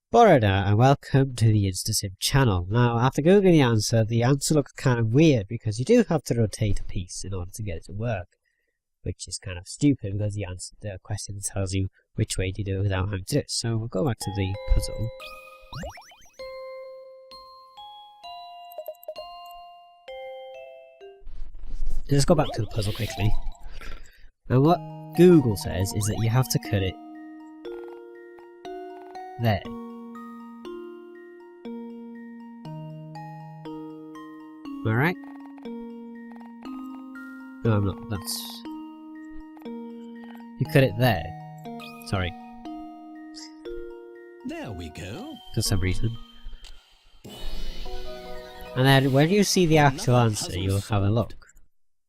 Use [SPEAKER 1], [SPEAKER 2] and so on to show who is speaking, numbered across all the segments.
[SPEAKER 1] Borada, and welcome to the InstaSim channel. Now, after googling the answer looks kind of weird because you do have to rotate a piece in order to get it to work, which is kind of stupid because the question tells you which way to do it without having to do it. So we'll go back to the puzzle. Let's go back to the puzzle quickly. And what Google says is that you have to cut it there. Am I right? No, I'm not. That's... You cut it there. Sorry.
[SPEAKER 2] There we go.
[SPEAKER 1] For some reason. And then when you see the actual answer, you'll have a look.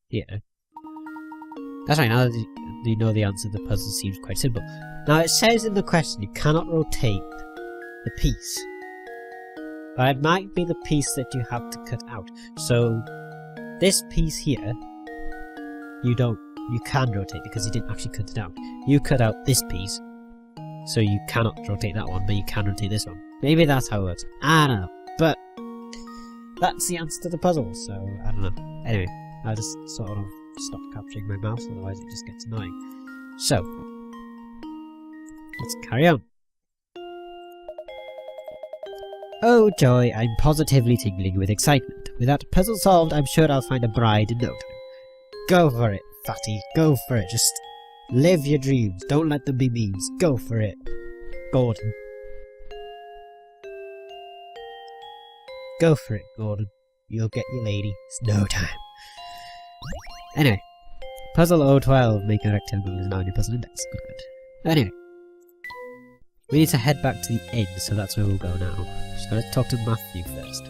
[SPEAKER 1] Here. That's right, now that you know the answer, the puzzle seems quite simple. Now it says in the question you cannot rotate the piece. But it might be the piece that you have to cut out. So this piece here, you can rotate because you didn't actually cut it out. You cut out this piece, so you cannot rotate that one, but you can rotate this one. Maybe that's how it works. I don't know. But that's the answer to the puzzle, so I don't know. Anyway, I'll just sort of stop capturing my mouse, otherwise it just gets annoying. So, let's carry on. Oh joy, I'm positively tingling with excitement. With that puzzle solved, I'm sure I'll find a bride in no time. Go for it, fatty, go for it. Just live your dreams, don't let them be memes. Go for it, Gordon. Go for it, Gordon. You'll get your lady. It's no time. Anyway, puzzle 012, make a rectangle is now in your puzzle index. Good, good. Anyway, we need to head back to the end, so that's where we'll go now. So let's talk to Matthew first.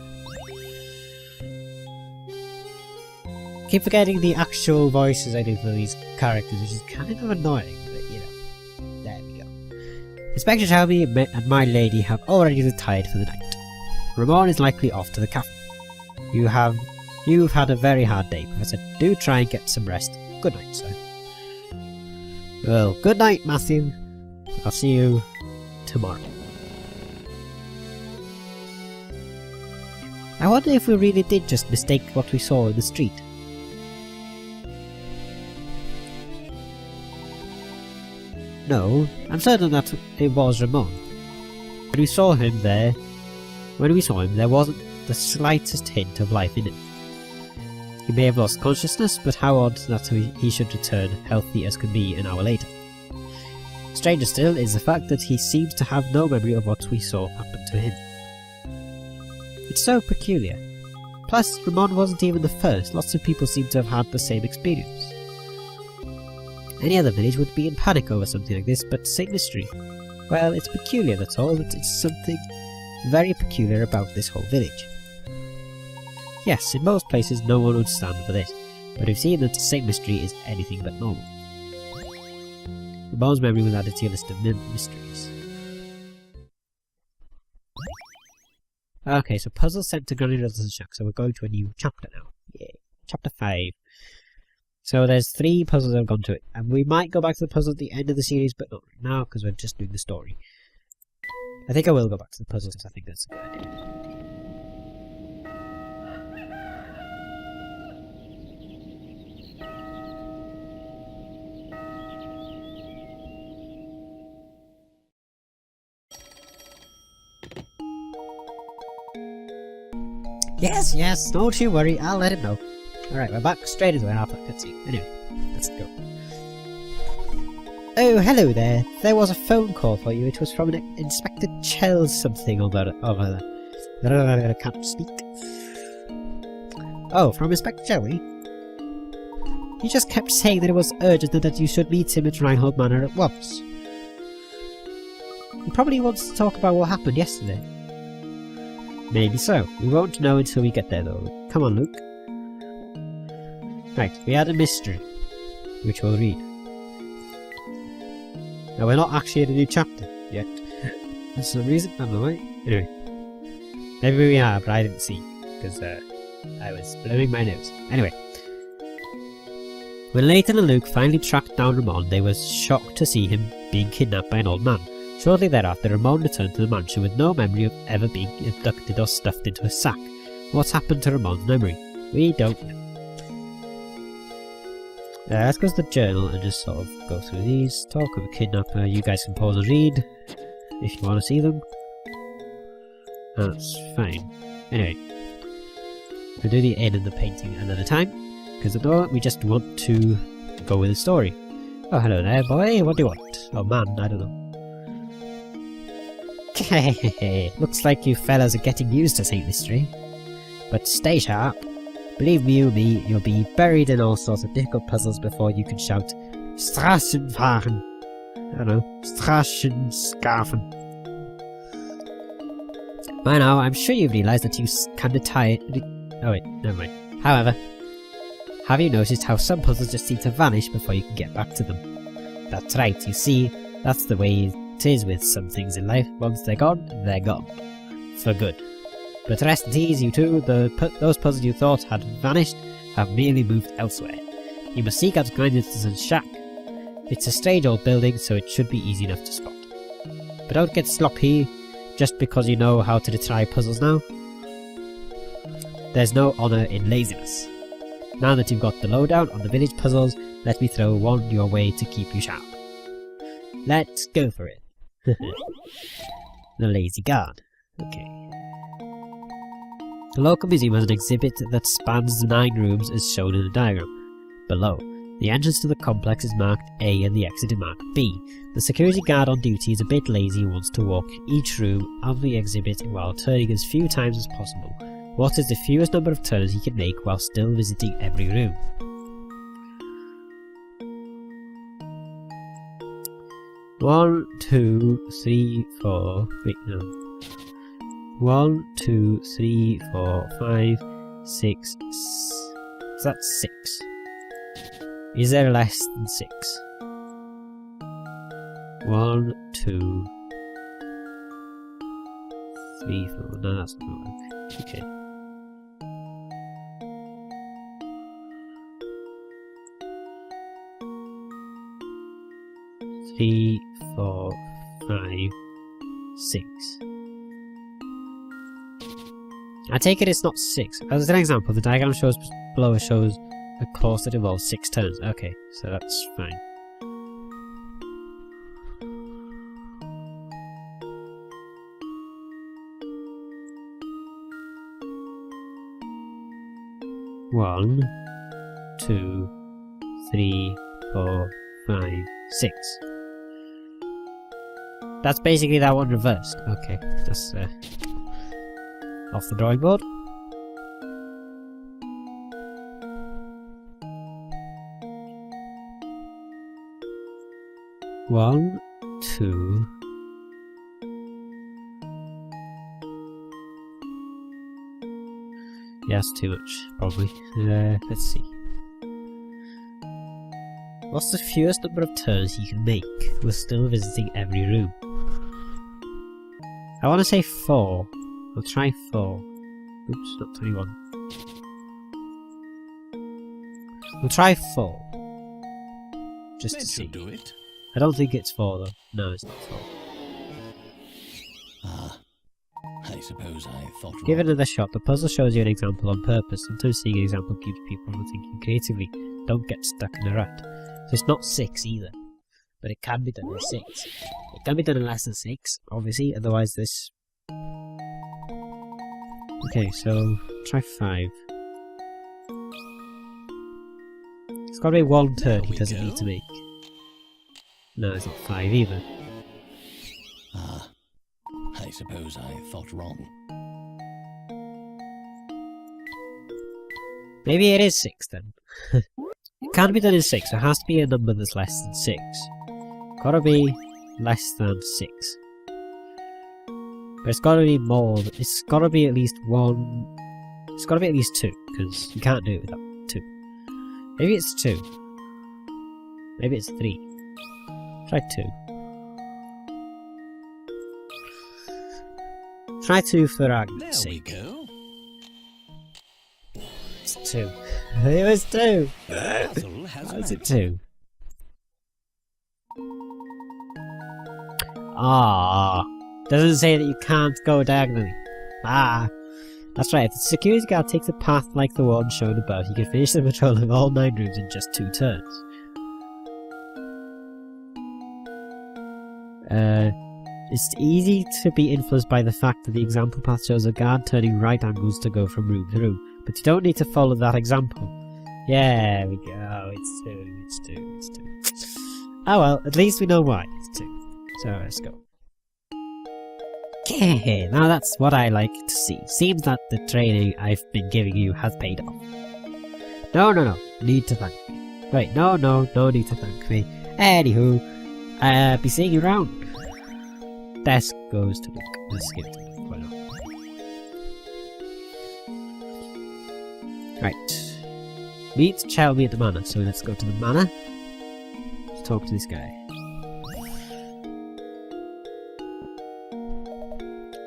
[SPEAKER 1] Keep forgetting the actual voices I do for these characters, which is kind of annoying, but you know. There we go. Inspector Shelby and my lady have already retired for the night. Ramon is likely off to the cafe. You've had a very hard day, Professor. Do try and get some rest. Good night, sir. Well, good night, Matthew. I'll see you tomorrow. I wonder if we really did just mistake what we saw in the street. No, I'm certain that it was Ramon. When we saw him, there wasn't the slightest hint of life in it. He may have lost consciousness, but how odd that he should return healthy as could be an hour later. Stranger still is the fact that he seems to have no memory of what we saw happen to him. It's so peculiar. Plus, Ramon wasn't even the first. Lots of people seem to have had the same experience. Any other village would be in panic over something like this, but St. Mystery, well, it's peculiar, that's all. It's something very peculiar about this whole village. Yes, in most places no one would stand for this, but we've seen that St. Mystery is anything but normal. Ramon's memory was added to your list of mysteries. Okay, so puzzles sent to Granny Ruddleton's shack, so we're going to a new chapter now. Yay. Chapter 5. So there's 3 puzzles that have gone to it, and we might go back to the puzzle at the end of the series, but not right now, because we're just doing the story. I think I will go back to the puzzles, because I think that's a good idea. Yes, don't you worry, I'll let him know. Alright, we're back straight away after that cutscene. Anyway, let's go. Oh, hello there. There was a phone call for you. It was from an Inspector Chell something over there. I can't speak. Oh, from Inspector Jelly? He just kept saying that it was urgent and that you should meet him at Reinhold Manor at once. He probably wants to talk about what happened yesterday. Maybe so. We won't know until we get there though. Come on, Luke. Right, we had a mystery, which we'll read. Now we're not actually in a new chapter yet. For some reason, I don't know why. Anyway. Maybe we are, but I didn't see, because I was blowing my nose. Anyway. When Layton and Luke finally tracked down Ramon, they were shocked to see him being kidnapped by an old man. Shortly thereafter, Ramon returned to the mansion with no memory of ever being abducted or stuffed into a sack. What's happened to Ramon's memory? We don't know. Let's go to the journal and just sort of go through these. Talk of a kidnapper. You guys can pause and read if you want to see them. That's fine. Anyway, we'll do the inn and the painting another time, because at the moment we just want to go with the story. Oh, hello there, boy. What do you want? Oh, man, I don't know. Looks like you fellas are getting used to St. Mystery. But stay sharp. Believe me, you'll be buried in all sorts of difficult puzzles before you can shout Straßenfahren. I don't know, Straßenschaffen. By now, I'm sure you've realised that you kinda tired. Oh wait, never mind. However, have you noticed how some puzzles just seem to vanish before you can get back to them? That's right, you see, that's the way it is with some things in life. Once they're gone. For good. But rest in peace, you two. Those puzzles you thought had vanished have merely moved elsewhere. You must seek out guidance in shack. It's a strange old building, so it should be easy enough to spot. But don't get sloppy just because you know how to try puzzles now. There's no honour in laziness. Now that you've got the lowdown on the village puzzles, let me throw one your way to keep you sharp. Let's go for it. The Lazy Guard. Okay. The local museum has an exhibit that spans 9 rooms as shown in the diagram. Below, the entrance to the complex is marked A and the exit is marked B. The security guard on duty is a bit lazy and wants to walk each room of the exhibit while turning as few times as possible. What is the fewest number of turns he can make while still visiting every room? One, two, three, four. Wait, no. 1, 2, 3, 4, 5, 6. That's 6. Is there less than 6? 1, 2, 3, 4. No, that's not work. Okay. Three, 4, 5, 6. I take it it's not 6. As an example, the diagram below shows a course that involves 6 turns. Okay, so that's fine. One, 2, 3, 4, 5, 6. That's basically that one reversed. Okay, that's off the drawing board. One, 2. Yeah, that's too much, probably. Let's see. What's the fewest number of turns you can make with still visiting every room? I want to say 4. I'll try 4. Oops, not 21. We'll try 4. Just to see.
[SPEAKER 2] Do it.
[SPEAKER 1] I don't think it's 4 though. No, it's not 4.
[SPEAKER 2] I suppose I thought wrong.
[SPEAKER 1] Give it another shot. The puzzle shows you an example on purpose. Sometimes seeing an example keeps people from thinking creatively. Don't get stuck in a rut. So it's not 6 either. But it can be done in 6. It can be done in less than 6, obviously, otherwise this... Okay, so try 5. It's got to be 1 turn he doesn't need to make. No, it's not 5 either.
[SPEAKER 2] I suppose I thought wrong.
[SPEAKER 1] Maybe it is 6 then. It can be done in 6, so it has to be a number that's less than 6. Gotta be less than 6. But it's gotta be more, it's gotta be at least 1, it's gotta be at least 2, because you can't do it without 2. Maybe it's 2. Maybe it's 3. Try 2. Try 2 for argument's sake.
[SPEAKER 2] There we go.
[SPEAKER 1] It's 2. It was 2!
[SPEAKER 2] Puzzle has
[SPEAKER 1] How is it 2? Ah, doesn't say that you can't go diagonally. Ah, that's right. If the security guard takes a path like the one shown above, he can finish the patrol of all 9 rooms in just 2 turns. It's easy to be influenced by the fact that the example path shows a guard turning right angles to go from room to room, but you don't need to follow that example. Yeah, we go. It's 2. Oh well, at least we know why it's 2. So let's go. Okay, now that's what I like to see. Seems that the training I've been giving you has paid off. No. Need to thank me. Wait, no need to thank me. Anywho, I'll be seeing you around. Desk goes to Luke. Let's give it to Luke. Why not? Right. Meet Shelby at the manor, so let's go to the manor. Let's talk to this guy.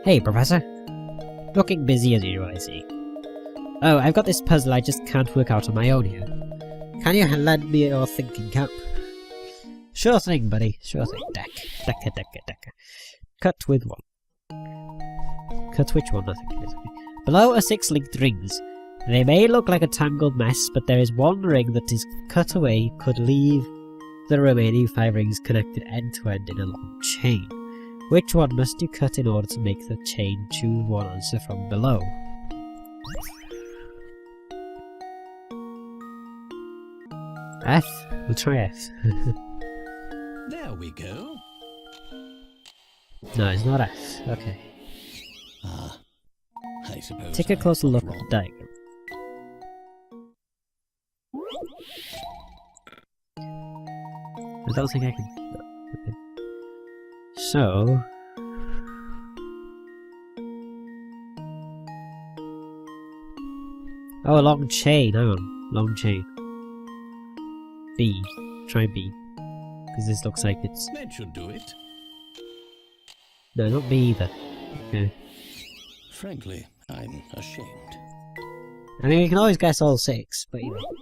[SPEAKER 1] Hey, Professor. Looking busy as usual, I see. Oh, I've got this puzzle I just can't work out on my own here. Can you lend me your thinking cap? Sure thing, buddy. Sure thing. Decker. Cut with 1. Cut which one, I think it is. Below are 6 linked rings. They may look like a tangled mess, but there is one ring that is cut away could leave the remaining 5 rings connected end to end in a long chain. Which one must you cut in order to make the chain? Choose one answer from below. F? We'll try F.
[SPEAKER 2] There we go.
[SPEAKER 1] No, it's not F. Okay.
[SPEAKER 2] I suppose
[SPEAKER 1] Take a closer look at the diagram. I don't think I can... No. Okay. So... Oh, a long chain. Hang on. Long chain. B. Try B. Because this looks like it's...
[SPEAKER 2] That should do it.
[SPEAKER 1] No, not B either. Okay.
[SPEAKER 2] Frankly, I'm ashamed.
[SPEAKER 1] I mean, we can always guess all 6, but you know.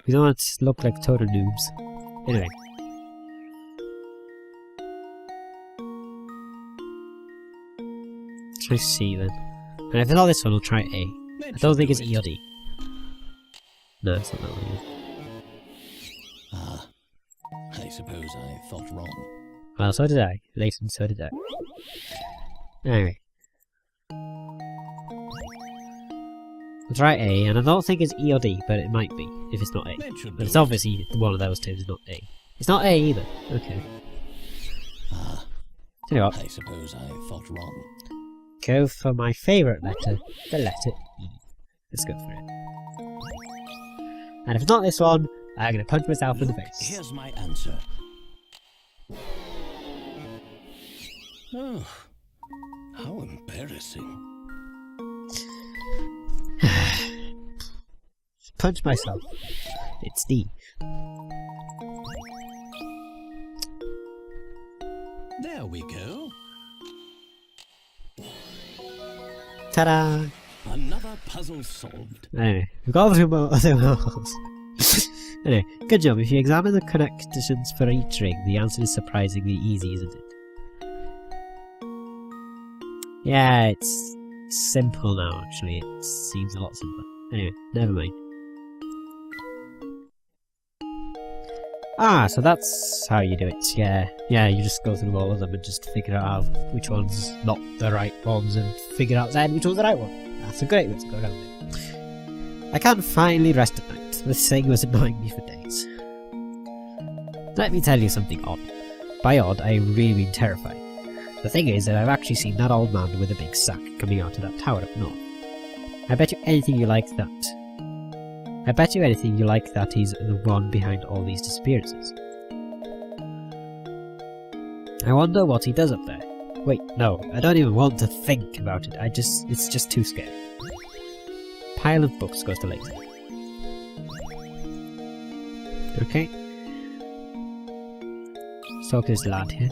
[SPEAKER 1] We don't want to look like total noobs. Anyway. Try C then. And if it's not this one, we'll try A. I don't think it's E or D. No, it's not that one either.
[SPEAKER 2] I suppose I thought wrong.
[SPEAKER 1] Well, so did I. Layton, so did I. Anyway. We'll try A, and I don't think it's E or D, but it might be, if it's not A. But it's obviously one of those two is not A. It's not A either. Okay. Tell you what.
[SPEAKER 2] I suppose I thought wrong.
[SPEAKER 1] Go for my favourite letter, the letter E. Let's go for it. And if it's not this one, I'm gonna punch myself in the face.
[SPEAKER 2] Here's my answer. Oh, how embarrassing.
[SPEAKER 1] Punch myself. It's D.
[SPEAKER 2] There we go.
[SPEAKER 1] Ta-da!
[SPEAKER 2] Another puzzle solved.
[SPEAKER 1] Anyway, we've got 2 more other models. Anyway, good job. If you examine the connections for each ring, the answer is surprisingly easy, isn't it? Yeah, it's simple now, actually. It seems a lot simpler. Anyway, never mind. Ah, so that's how you do it. Yeah, you just go through all of them and just figure out which one's not the right ones and figure out then which one's the right one. That's a great way to go around it. I can't finally rest at night. This thing was annoying me for days. Let me tell you something odd. By odd, I really mean terrifying. The thing is that I've actually seen that old man with a big sack coming out of that tower up north. I bet you anything you like that he's the one behind all these disappearances. I wonder what he does up there. Wait, no, I don't even want to think about it. It's just too scary. Pile of books goes to Layton. Okay. Let's talk to this lad here.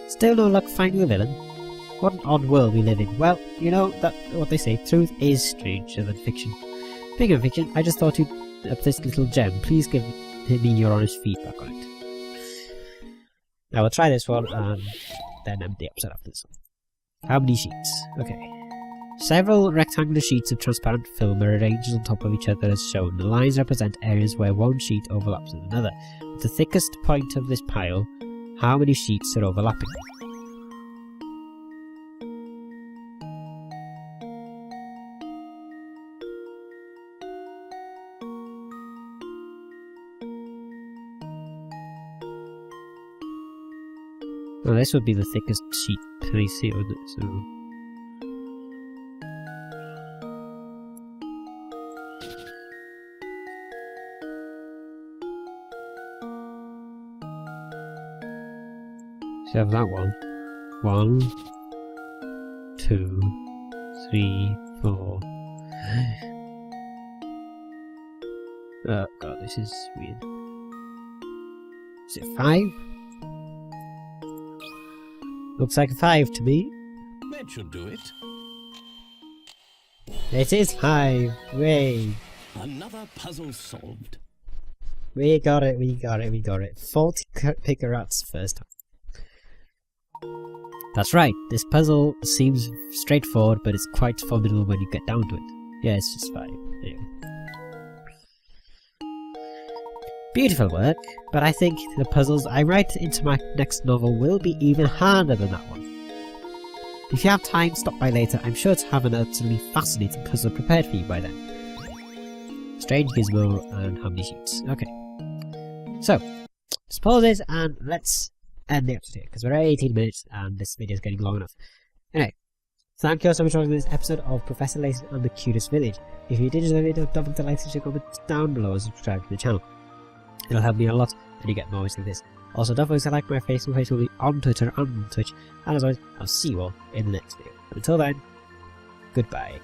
[SPEAKER 1] Still no luck finding the villain? What an odd world we live in. Well, you know that what they say, truth is stranger than fiction. Speaking of fiction, I just thought you'd up this little gem. Please give hit me your honest feedback on it. Now we'll try this one and then end the episode after this one. How many sheets? Okay. Several rectangular sheets of transparent film are arranged on top of each other as shown. The lines represent areas where one sheet overlaps with another. At the thickest point of this pile, how many sheets are overlapping? Well, this would be the thickest sheet. Can you see it on it? So so you have that one. 1, 2, 3, 4. Oh god, this is weird. Is it 5? Looks like a 5 to me.
[SPEAKER 2] That should do it.
[SPEAKER 1] It is 5. Way.
[SPEAKER 2] Another puzzle solved.
[SPEAKER 1] We got it, we got it, we got it. 40 picker rats first time. That's right, this puzzle seems straightforward, but it's quite formidable when you get down to it. Yeah, it's just 5. Anyway. Beautiful work, but I think the puzzles I write into my next novel will be even harder than that one. If you have time, stop by later. I'm sure to have an utterly fascinating puzzle prepared for you by then. Strange gizmo and how many sheets. Okay. So, let's pause this and let's end the episode here, because we're at 18 minutes and this video is getting long enough. Anyway, thank you all so much for watching this episode of Professor Layton and the Cutest Village. If you did enjoy the video, don't forget to like, subscribe, comment down below and subscribe to the channel. It'll help me a lot and you get more videos like this. Also, don't forget to like my Facebook page will be on Twitter and on Twitch. And as always, I'll see you all in the next video. Until then, goodbye.